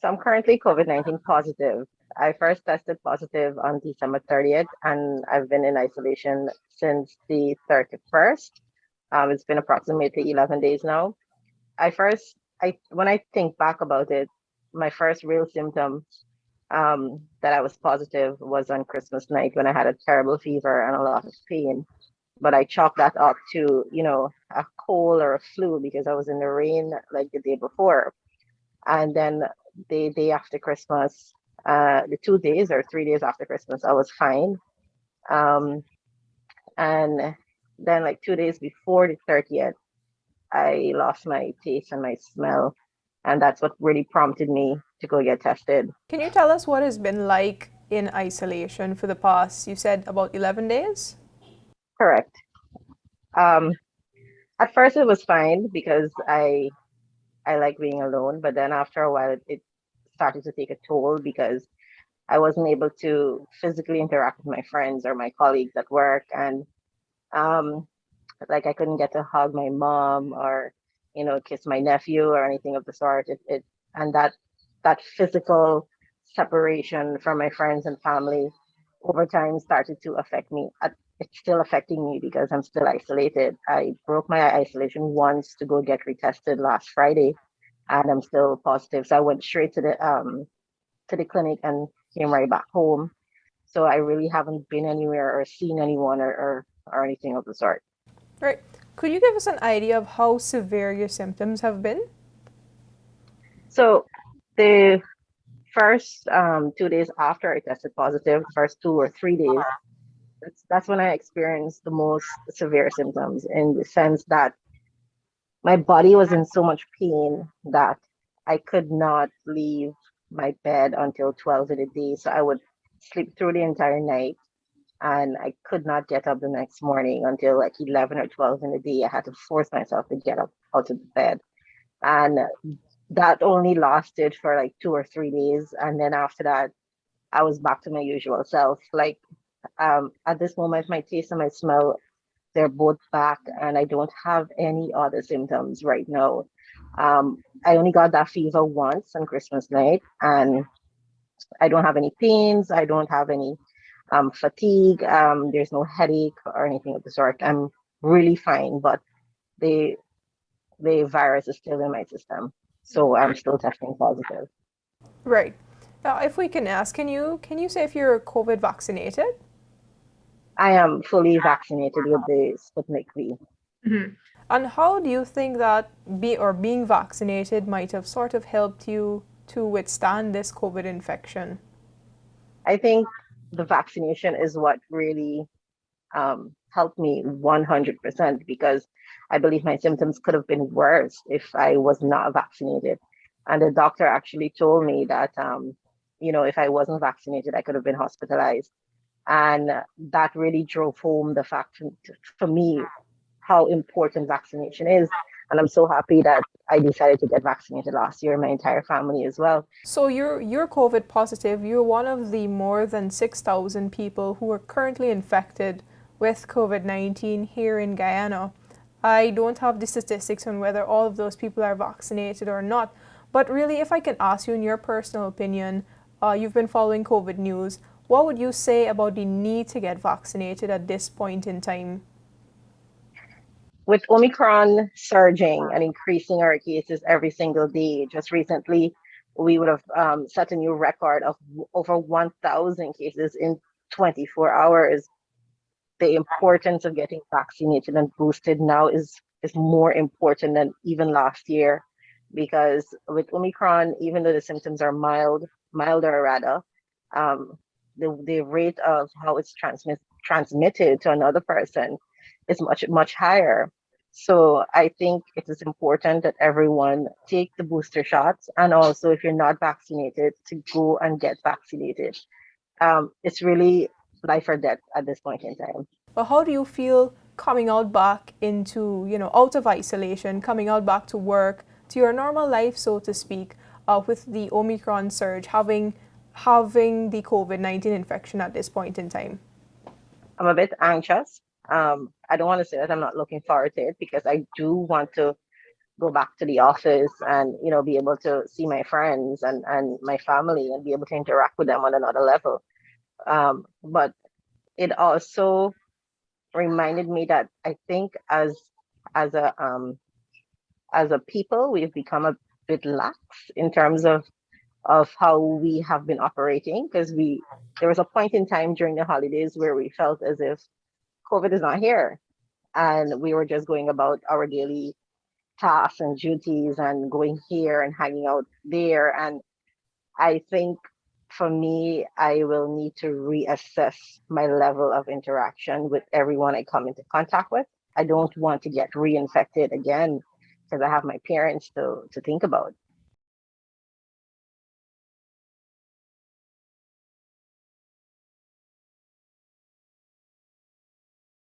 So I'm currently COVID-19 positive. I first tested positive on December 30th, and I've been in isolation since the 31st. It's been approximately 11 days now. I first, when I think back about it, my first real symptom that I was positive was on Christmas night when I had a terrible fever and a lot of pain. But I chalked that up to, a cold or a flu because I was in the rain like the day before. And then the day after Christmas, the 2 days or 3 days after Christmas, I was fine. Um, and then like 2 days before the 30th, I lost my taste and my smell. And that's what really prompted me to go get tested. Can you tell us what it's been like in isolation for the past, you said about 11 days? Correct. Um, at first it was fine because I like being alone, but then after a while it started to take a toll because I wasn't able to physically interact with my friends or my colleagues at work, and um, like I couldn't get to hug my mom or kiss my nephew or anything of the sort. It and that physical separation from my friends and family over time started to affect me. It's still affecting me because I'm still isolated. I broke my isolation once to go get retested last Friday, and I'm still positive. So I went straight to the clinic and came right back home. So I really haven't been anywhere or seen anyone or anything of the sort. Right. Could you give us an idea of how severe your symptoms have been? So the first 2 days after I tested positive, first 2 or 3 days, that's when I experienced the most severe symptoms in the sense that my body was in so much pain that I could not leave my bed until 12 in the day. So I would sleep through the entire night and I could not get up the next morning until like 11 or 12 in the day. I had to force myself to get up out of the bed. And that only lasted for like 2 or 3 days. And then after that, I was back to my usual self. Like at this moment, my taste and my smell, they're both back, and I don't have any other symptoms right now. I only got that fever once on Christmas night, and I don't have any pains. I don't have any fatigue. There's no headache or anything of the sort. I'm really fine, but the the virus is still in my system, so I'm still testing positive. Right. If we can ask, can you say if you're COVID vaccinated? I am fully vaccinated with the Sputnik V. And how do you think that being vaccinated might have sort of helped you to withstand this COVID infection? I think the vaccination is what really helped me 100% because I believe my symptoms could have been worse if I was not vaccinated. And the doctor actually told me that, if I wasn't vaccinated, I could have been hospitalized. And that really drove home the fact for me how important vaccination is. And I'm so happy that I decided to get vaccinated last year, my entire family as well. So you're COVID positive. You're one of the more than 6,000 people who are currently infected with COVID-19 here in Guyana. I don't have the statistics on whether all of those people are vaccinated or not. But really, if I can ask you in your personal opinion, you've been following COVID news. What would you say about the need to get vaccinated at this point in time? With Omicron surging and increasing our cases every single day, just recently we would have set a new record of over 1,000 cases in 24 hours. The importance of getting vaccinated and boosted now is more important than even last year, because with Omicron, even though the symptoms are milder rather, um, the rate of how it's transmitted to another person is much higher. So I think it is important that everyone take the booster shots, and also if you're not vaccinated, to go and get vaccinated. It's really life or death at this point in time. But how do you feel coming out back into, out of isolation, coming out back to work, to your normal life, so to speak, with the Omicron surge, having the COVID-19 infection at this point in time? I'm a bit anxious. I don't want to say that I'm not looking forward to it because I do want to go back to the office and, be able to see my friends and my family and be able to interact with them on another level. But it also reminded me that I think as a as a people, we've become a bit lax in terms of how we have been operating, because we there was a point in time during the holidays where we felt as if COVID is not here, and we were just going about our daily tasks and duties and going here and hanging out there. And I think for me, I will need to reassess my level of interaction with everyone I come into contact with. I don't want to get reinfected again because I have my parents to think about.